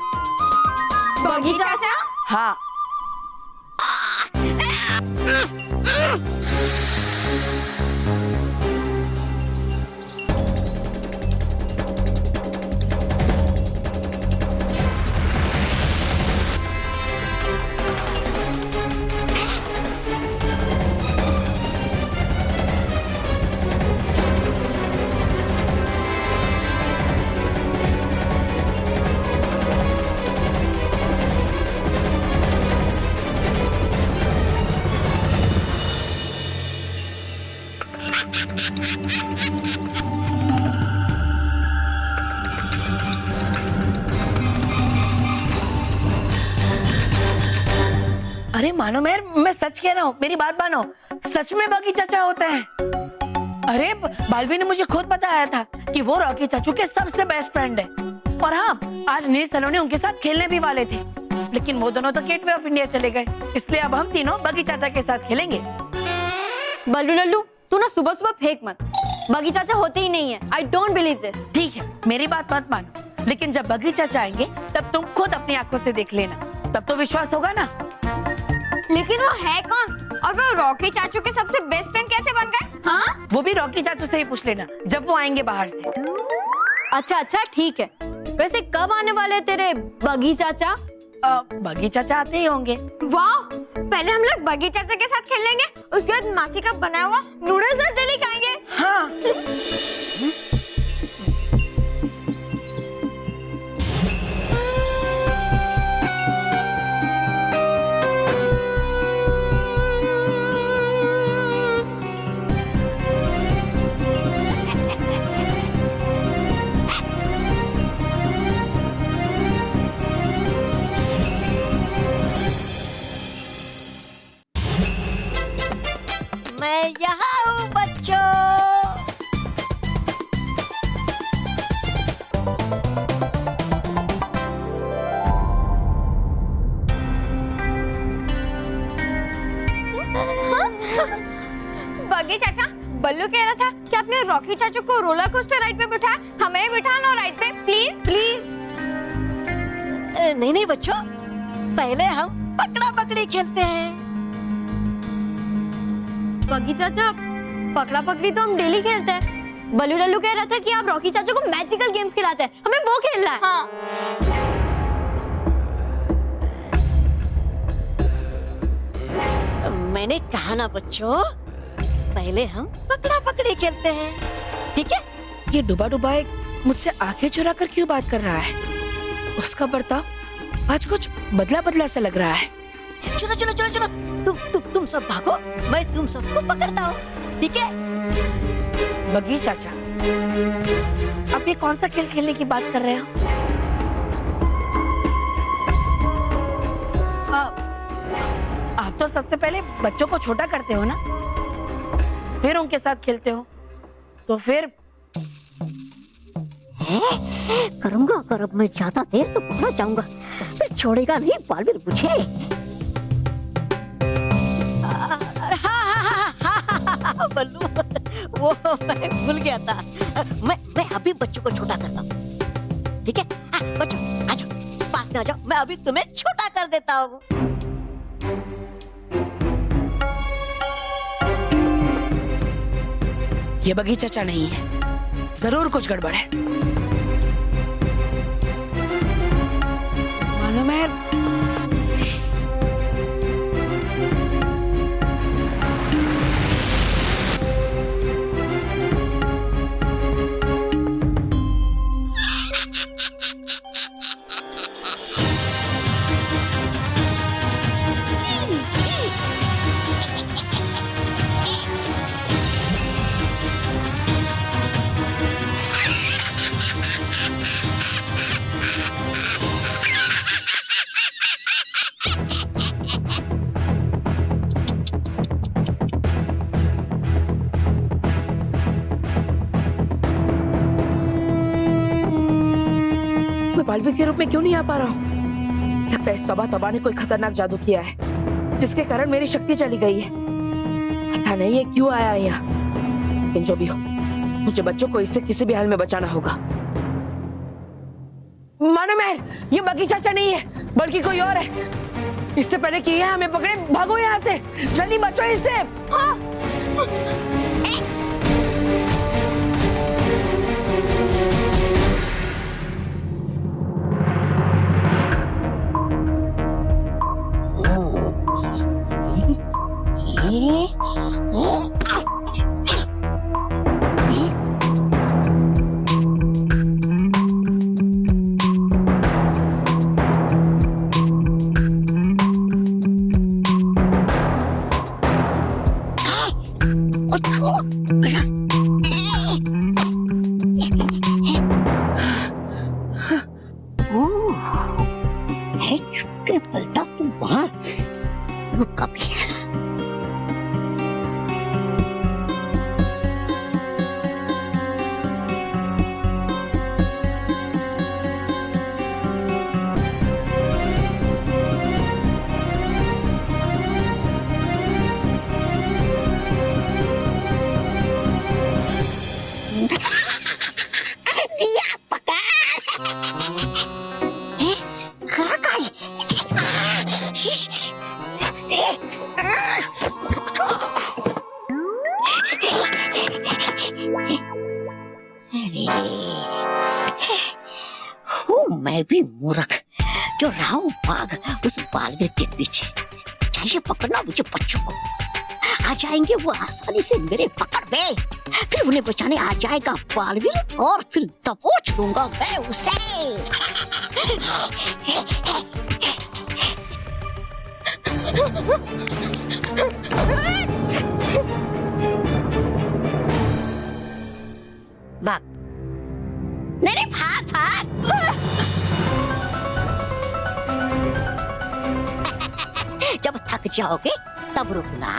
S1: बगी चाचा?
S8: हाँ। अरे मानो मैं सच कह रहा हूँ, मेरी बात मानो, सच में बगी चाचा होते हैं। अरे बालवी ने मुझे खुद बताया था कि वो रॉकी चाचू के सबसे बेस्ट फ्रेंड है। और हाँ, आज नील सलोनी उनके साथ खेलने भी वाले थे, लेकिन वो दोनों तो गेटवे ऑफ इंडिया चले गए, इसलिए अब हम तीनों बगी चाचा के साथ खेलेंगे।
S1: बल्लू लल्लू, तू ना सुबह सुबह फेंक मत, बगी चाचा होते ही नहीं है। I don't believe this.
S8: ठीक है, मेरी बात मत मानो, लेकिन जब बगी चाचा आएंगे तब तुम खुद अपनी आंखों से देख लेना, तब तो विश्वास होगा ना।
S1: लेकिन वो है कौन, और वो रॉकी चाचू के सबसे बेस्ट फ्रेंड कैसे बन गए? हाँ,
S8: वो भी रॉकी चाचू से ही पूछ लेना जब वो आएंगे बाहर से।
S1: अच्छा ठीक है। वैसे कब आने वाले तेरे बगी चाचा?
S8: बगी चाचा आते ही होंगे।
S1: वाह, पहले हम लोग बगी चाचा के साथ खेल लेंगे, उसके बाद मासी का बनाया हुआ नूडल्स और जली खाएंगे।
S8: हाँ।
S7: मैं यहाँ हूँ बच्चों।
S1: बगी चाचा, बल्लू कह रहा था कि आपने रॉकी चाचू को रोलर कोस्टर राइड पे बिठाया, हमें बिठा लो राइड पे प्लीज प्लीज।
S7: नहीं बच्चों, पहले हम पकड़ा पकड़ी खेलते हैं।
S1: बगी चाचा, पकड़ा पकड़ी तो हम डेली खेलते हैं। बल्लू लल्लू कह रहा था कि आप रॉकी चाचा को मैजिकल गेम्स खिलाते हैं, हमें वो खेलना है। हाँ।
S7: मैंने कहा ना बच्चों, पहले हम पकड़ा पकड़ी खेलते हैं, ठीक है?
S8: ये डुबा डुबा एक मुझसे आंखें चुरा कर क्यों बात कर रहा है? उसका बर्ताव आज कुछ बदला बदला सा लग रहा है।
S7: चलो चलो चलो चलो, तुम सब भागो, मैं तुम सबको पकड़ता हूँ, ठीक है?
S8: बगी चाचा, आप ये कौन सा खेल खेलने की बात कर रहे हो? आप तो सबसे पहले बच्चों को छोटा करते हो ना, फिर उनके साथ खेलते हो, तो फिर
S7: करूंगा अगर अब मैं ज्यादा देर तो पकड़ा जाऊंगा, फिर छोड़ेगा नहीं बालवीर मुझे। हाँ, बल्लू, वो मैं भूल गया था। मैं अभी बच्चों को छोटा करता हूँ, ठीक है? बच्चों आ जाओ, पास में आ जाओ, मैं अभी तुम्हें छोटा कर देता हूँ।
S8: ये बगी चाचा नहीं है, जरूर कुछ गड़बड़ है। मालूम है मैं बालवीर के रूप में क्यों नहीं आ पा रहा हूँ? लगता है इस तबा ने कोई खतरनाक जादू किया है, जिसके कारण मेरी शक्ति चली गई है। पता नहीं ये क्यों आया यहाँ, लेकिन जो भी हो, मुझे बच्चों को इससे किसी भी हाल में बचाना होगा। मानो मेहर, ये बगी चाचा नहीं है, बल्कि कोई और है। इससे पहले कि ये हमें पकड़े, भागो यहाँ से, जल्दी बचो इससे।
S7: चुपके पलटा तुम वहां रुका भी। मैं भी मूर्ख जो रहा हूं भाग उस बालवीर के पीछे। चाहिए पकड़ना मुझे बच्चों को, आ जाएंगे वो आसानी से मेरे पकड़ में, फिर उन्हें बचाने आ जाएगा बालवीर और फिर दबोच लूंगा मैं उसे। भाग, नहीं भाग भाग। जब थक जाओगे तब रुकना।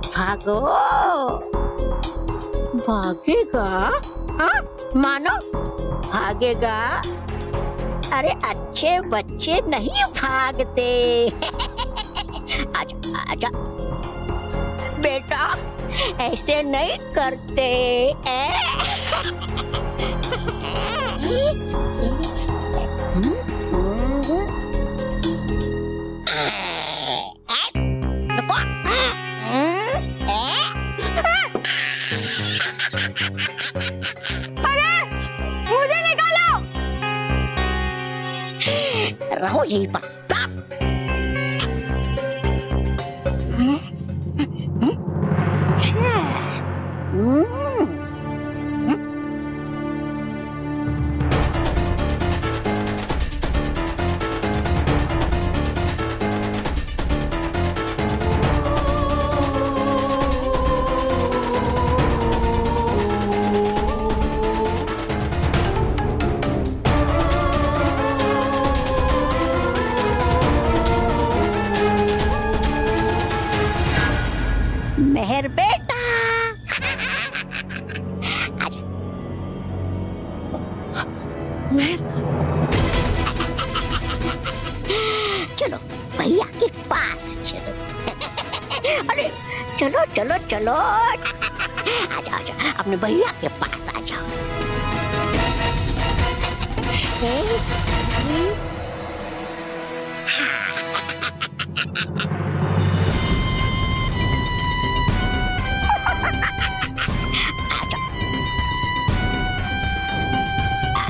S7: भागो, भागेगा? हाँ? मानो भागेगा? अरे अच्छे बच्चे नहीं भागते। आजा आजा बेटा, ऐसे नहीं करते। रहो यहीं पर। चलो भैया के पास चलो। अरे चलो चलो चलो, आजा आजा अपने भैया के पास आ जाओ।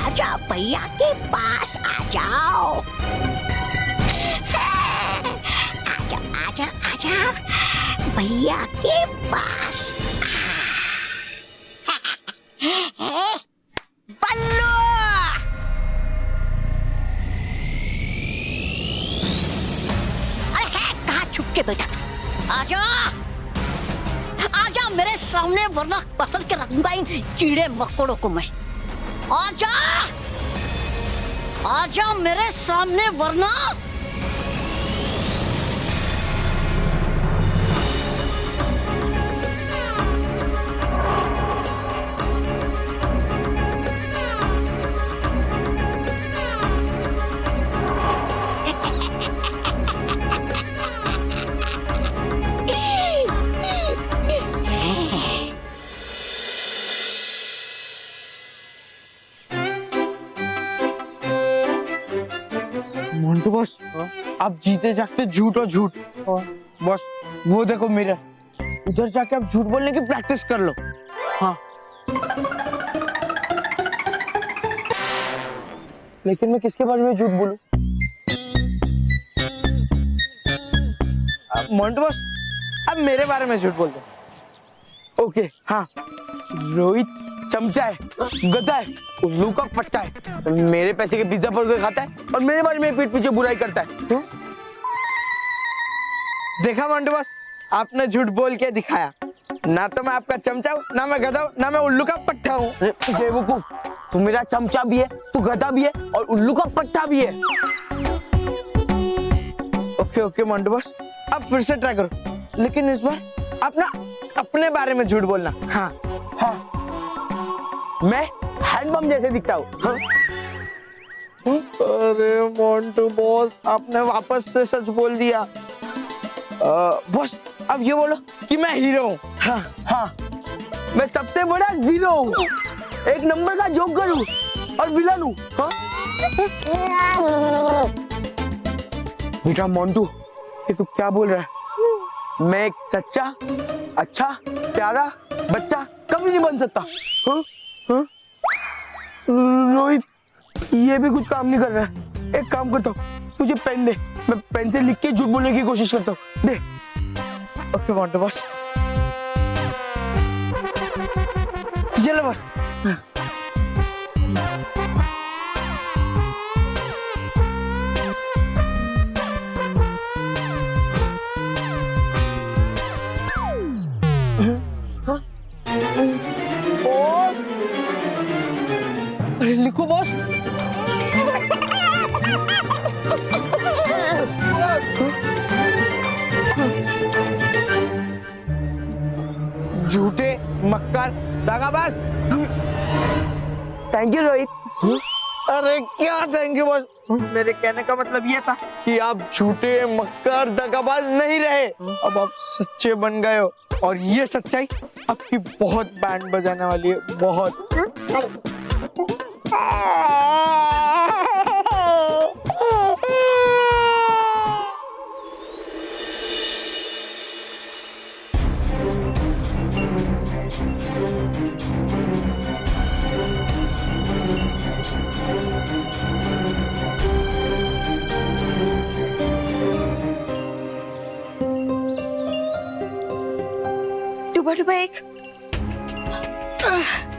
S7: आजा भैया के पास आ जाओ। आजा आजा आजा भैया के पास। बल्लू अरे है कहाँ छुप के बैठा तू? आजा आजा मेरे सामने, वरना पसल के रख दूंगा इन कीड़े मकोड़ों को मैं। आजा आजा मेरे सामने, वरना
S9: मोंटू बॉस, आप जीते जागते झूठ और झूठ। बॉस वो देखो मिरर, उधर जाके आप झूठ बोलने की प्रैक्टिस कर लो। हाँ लेकिन मैं किसके बारे में झूठ बोलूं? मोंटू बॉस अब मेरे बारे में झूठ बोल दो। ओके हाँ, रोहित चमचा है, गधा है, उल्लू का पट्टा है, मेरे पैसे के पिज्जा बर्गर खाता है और मेरे बारे में पीठ पीछे बुराई करता है। देखा मोंटू बॉस, आपने झूठ बोल के दिखाया। ना तो मैं आपका चमचा हूँ, ना मैं गधा हूँ, ना मैं उल्लू का पट्टा हूँ। बेवकूफ, तू मेरा चमचा भी है, तू गधा भी है और उल्लू का पट्टा भी है। ओके ओके मोंटू बॉस, अब फिर से ट्राई करो, लेकिन इस बार आप ना अपने बारे में झूठ बोलना। हाँ हाँ, मैं हैंडपंप जैसे दिखता हूँ। हाँ? अरे मोंटू बॉस, आपने वापस से सच बोल दिया। बॉस अब ये बोलो कि मैं हीरो हूँ। हाँ हाँ, मैं सबसे बड़ा जीरो हूँ, एक नंबर का जोकर हूँ और विलन हूँ। हाँ? बेटा मोंटू, ये तू क्या बोल रहा है? मैं एक सच्चा, अच्छा, प्यारा बच्चा कभी नहीं बन सकता। हाँ? हाँ? रोहित ये भी कुछ काम नहीं कर रहा है। एक काम करता हूँ, मुझे पेन दे, मैं पेन से लिख के झूठ बोलने की कोशिश करता हूँ। दे। ओके मोंटू बॉस, चलो बॉस। बॉस अरे लिखो बॉस। झूठे, मक्कार, दगाबाज। Thank you Rohit. अरे क्या थैंक यू बॉस, मेरे कहने का मतलब ये था कि आप झूठे, मक्कार, दगाबाज नहीं रहे, अब आप सच्चे बन गए हो और ये सच्चाई आपकी बहुत बैंड बजाने वाली है, बहुत।
S6: डुबा डुबा एक,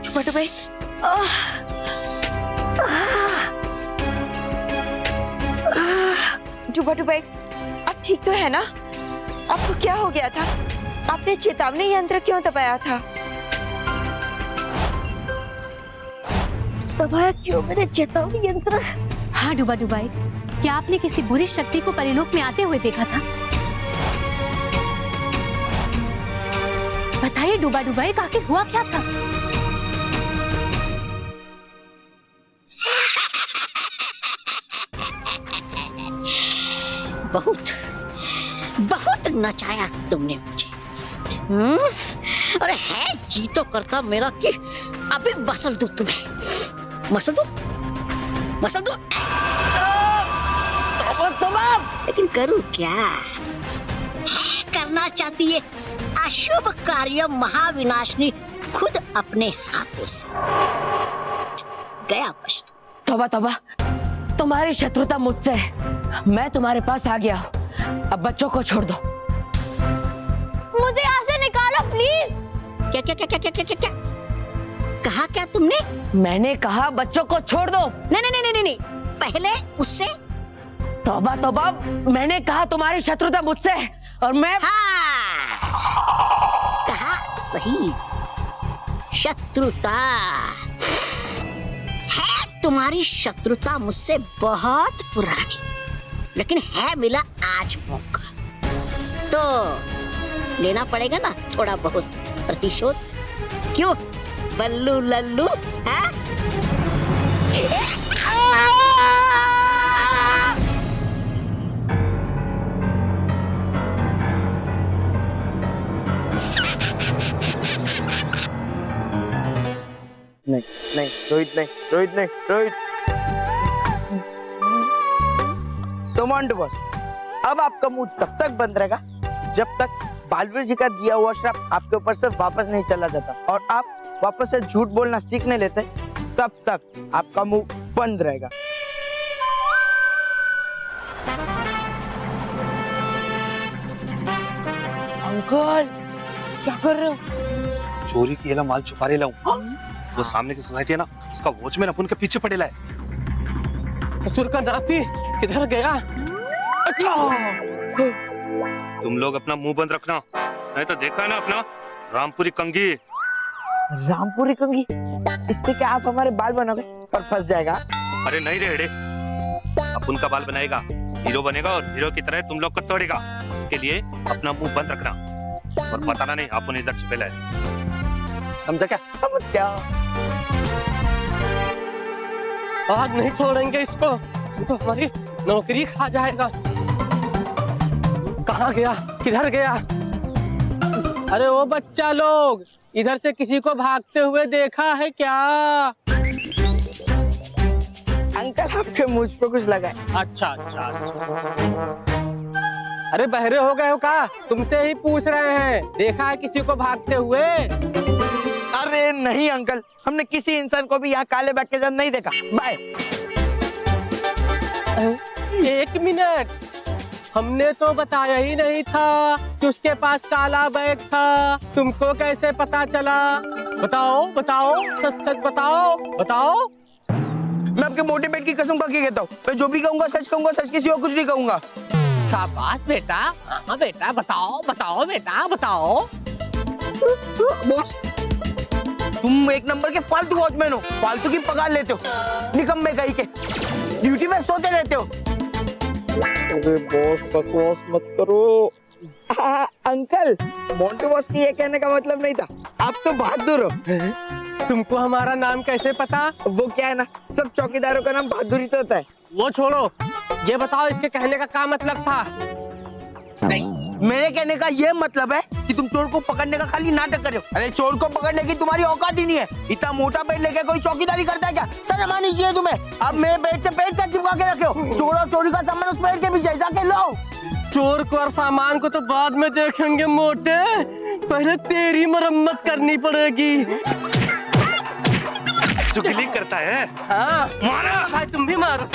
S6: डुबा डुबा एक। डुबा डुबा एक, अब ठीक तो है ना? आपको क्या हो गया था? आपने चेतावनी यंत्र क्यों दबाया था?
S7: दबाया क्यों मैंने चेतावनी यंत्र?
S3: हाँ डुबा डुबाई, क्या आपने किसी बुरी शक्ति को परिलोक में आते हुए देखा था? बताइए डुबा डुबाई, आखिर हुआ क्या था?
S7: बहुत बहुत नचाया तुमने मुझे। अरे है जी तो करता मेरा कि अभी मसल दूं तुम्हें, मसल दूं। लेकिन करूं क्या है, करना चाहती है अशुभ कार्य महाविनाशनी खुद अपने हाथों से। गया पश्तो।
S8: तौबा तौबा, तुम्हारी शत्रुता मुझसे है। मैं तुम्हारे पास आ गया हूँ, अब बच्चों को छोड़ दो।
S1: मुझे यहाँ से निकालो प्लीज।
S7: क्या क्या क्या क्या क्या क्या क्या कहा क्या तुमने?
S8: मैंने कहा बच्चों को छोड़ दो।
S7: नहीं नहीं नहीं नहीं नहीं, पहले उससे।
S8: तौबा तौबा, मैंने कहा तुम्हारी शत्रुता मुझसे है और मैं।
S7: हाँ, कहा सही, शत्रुता है। तुम्हारी शत्रुता मुझसे बहुत पुरानी, लेकिन है मिला आज मौका, तो लेना पड़ेगा ना थोड़ा बहुत प्रतिशोध। क्यों बल्लू लल्लू? है?
S9: नहीं नहीं रोहित, नहीं रोहित, नहीं रोहित। कमांडो बॉस, अब आपका मुंह तब तक बंद रहेगा जब तक बालवीर जी का दिया हुआ श्राप आपके ऊपर से वापस नहीं चला जाता और आप वापस से झूठ बोलना सीखने लेते, तब तक आपका मुंह बंद रहेगा। अंकल क्या कर रहे हो?
S17: चोरी की एला माल छुपा रहे हूँ। वो सामने की सोसाइटी है ना, उसका वॉचमैन अपन के पीछे पड़ेला है।
S16: ससुर का नाती किधर गया?
S9: अच्छा,
S17: तुम लोग अपना मुंह बंद रखना, नहीं तो देखा ना अपना रामपुरी कंगी।
S9: रामपुरी कंगी? इससे क्या आप हमारे बाल बनोगे और फंस जाएगा?
S17: अरे नहीं रे, अपन का बाल बनाएगा, हीरो बनेगा और हीरो की तरह तुम लोग को तोड़ेगा। इसके लिए अपना मुंह बंद रखना और बताना नहीं अपन इधर छुपेला है।
S9: समझा क्या? समझ क्या?
S16: आज नहीं छोड़ेंगे इसको, तो हमारी नौकरी खा जाएगा। कहाँ गया, किधर गया? अरे वो बच्चा लोग, इधर से किसी को भागते हुए देखा है क्या?
S9: अंकल आपके मुझ पे कुछ लगा है।
S16: अच्छा अच्छा अच्छा। अरे बहरे हो गए हो का? तुमसे ही पूछ रहे हैं, देखा है किसी को भागते हुए?
S9: अरे नहीं अंकल, हमने किसी इंसान को भी यहाँ काले बैग के साथ नहीं देखा। बाय।
S16: एक मिनट, हमने तो बताया ही नहीं था कि उसके पास काला बैग था। तुमको कैसे पता चला? बताओ बताओ, सच सच बताओ बताओ।
S9: मैं आपके मोटे पेट की कसम खा के कहता हूँ, मैं जो भी कहूँगा सच कहूँगा, सच किसी और कुछ नहीं कहूँगा।
S16: शाबाश बेटा, हाँ बेटा, बताओ बताओ बेटा बताओ।
S9: बॉस, तुम एक नंबर के फालतू वॉचमैन हो, फालतू की पगार लेते हो, निकम्मे कहीं के, ड्यूटी में सोते रहते हो। अरे बॉस बकवास मत करो। अंकल, मोंटू बॉस की ये कहने का मतलब नहीं था, आप तो बहादुर हो।
S16: तुमको हमारा नाम कैसे पता?
S9: वो क्या है ना, सब चौकीदारों का नाम बहादुरी तो होता है।
S16: वो छोड़ो, ये बताओ इसके कहने का क्या मतलब था?
S9: नहीं, मेरे कहने का ये मतलब है कि तुम चोर को पकड़ने का खाली नाटक कर रहे हो। अरे चोर को पकड़ने की तुम्हारी औकात ही नहीं है। इतना मोटा पेट लेके कोई चौकीदारी करता है क्या? शर्म आनी चाहिए तुम्हें। अब मेरे पेट से पेट का चिपका के रखे हो। चोर और चोरी का सामान उस पेट के पीछे जाके लो।
S16: चोर को और सामान को तो बाद में देखेंगे मोटे, पहले तेरी मरम्मत करनी पड़ेगी।
S17: चुगली करता है।
S16: हाँ मारा भाई, तुम भी मारो।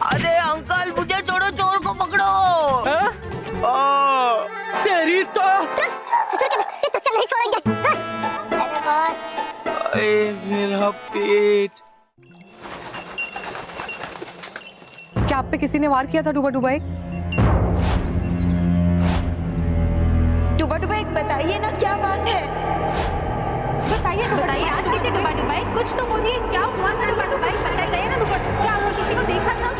S9: अरे अंकल, मुझे छोड़ो, चोर को पकड़ो।
S16: तेरी तो
S11: नहीं छोड़ेंगे।
S9: मेरा पेट।
S12: क्या आप पे किसी ने वार किया था डूबा डूबा एक?
S6: डूबा डूबा एक, बताइए ना क्या बात है?
S11: बताइए ना, बताइए आज पीछे डूबा डूबा एक, कुछ तो बोलिए, क्या हुआ था डूबा डूबा एक? बताइए ना, डूबा क्या हुआ, किसी को देखा था?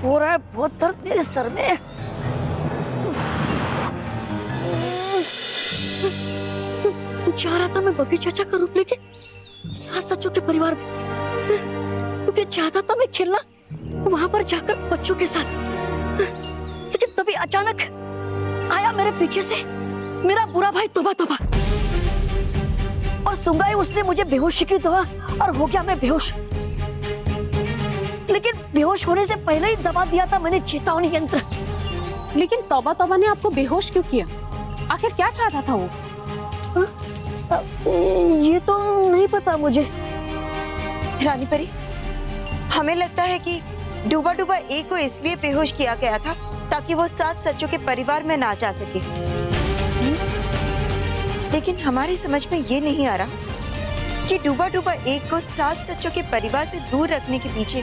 S7: हो रहा है बहुत दर्द मेरे सर में। चाह रहा था मैं बगी चाचा का रूप लेके सात सच्चों के परिवार में, क्योंकि चाहता था मैं खेलना वहां पर जाकर बच्चों के साथ। लेकिन तभी अचानक आया मेरे पीछे से मेरा बुरा भाई तोबा तोबा, और सुंगाई उसने मुझे बेहोशी की दवा और हो गया मैं बेहोश। लेकिन बेहोश होने से पहले ही दबा दिया था मैंने चेतावनी यंत्र।
S4: लेकिन तौबा तौबा ने आपको बेहोश क्यों किया? आखिर क्या चाहता था वो?
S7: ये तो नहीं पता मुझे।
S6: रानी परी, हमें लगता है कि डूबा डूबा एक को इसलिए बेहोश किया गया था ताकि वो सात सच्चों के परिवार में ना जा सके। लेकिन हमारी समझ में ये नहीं आ रहा कि डूबा डूबा एक को सात सच्चों के परिवार से दूर रखने के पीछे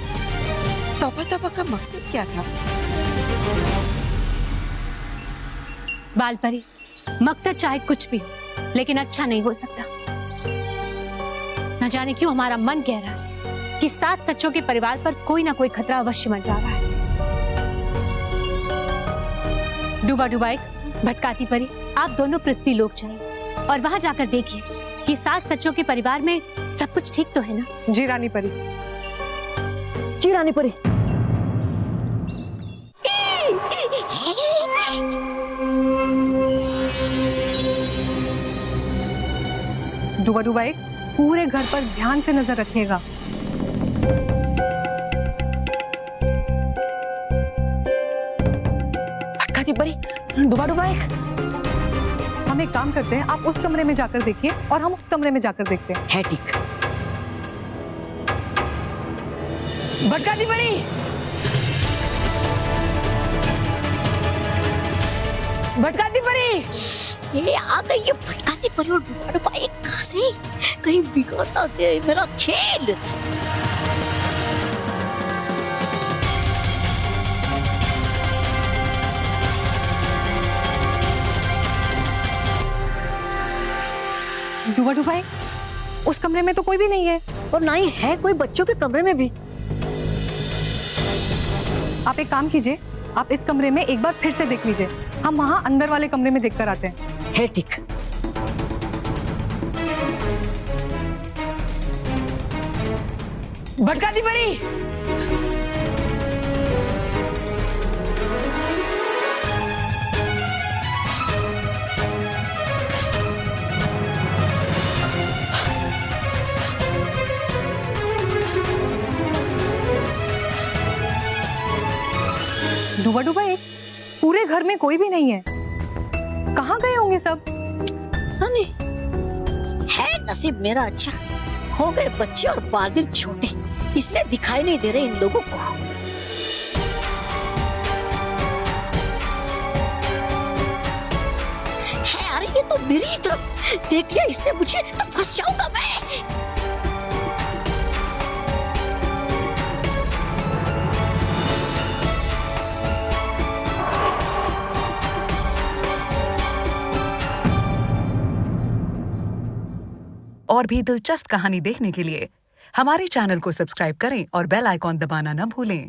S6: तौबा तौबा का मकसद क्या था?
S3: बालपरी, मकसद चाहे कुछ भी हो, लेकिन अच्छा नहीं हो सकता। न जाने क्यों हमारा मन कह रहा है कि सात सच्चों के परिवार पर कोई ना कोई खतरा अवश्य मंडरा रहा है। डूबा डूबा एक, भटकाती परी, आप दोनों पृथ्वी लोक जाइए और वहां जाकर देखिए कि सात सच्चों के परिवार में सब कुछ ठीक तो है ना?
S12: जी रानी परी।
S7: जी रानी परी।
S12: डूबा डूबा एक, पूरे घर पर ध्यान से नजर रखिएगा।
S8: भटकाती परी, डूबा डूबा एक।
S12: हम एक काम करते हैं, आप उस कमरे में जाकर देखिए और हम उस कमरे में जाकर देखते हैं।
S8: है ठीक। भटकाती परी, भटकाती परी।
S7: ये आ गई ये भटकाती परी और डूबा डूबा एक कहां से? कहीं बिगड़ ना दे मेरा खेल।
S12: डूबा डूबा एक, उस कमरे में तो कोई भी नहीं है
S7: और ना ही है कोई बच्चों के कमरे में भी।
S12: आप एक काम कीजिए, आप इस कमरे में एक बार फिर से देख लीजिए। हम वहां अंदर वाले कमरे में देखकर आते हैं।
S7: है ठीक।
S8: भटकाती परी,
S12: डूबा डूबा एक, पूरे घर में कोई भी नहीं है। कहाँ गए होंगे सब?
S7: नहीं है नसीब मेरा अच्छा, खो गए बच्चे और बादिर छोटे, इसलिए दिखाई नहीं दे रहे इन लोगों को। है अरे ये तो मेरी तरफ देख लिया इसने मुझे, तो फंस जाऊंगा मैं।
S18: और भी दिलचस्प कहानी देखने के लिए हमारे चैनल को सब्सक्राइब करें और बेल आइकॉन दबाना न भूलें।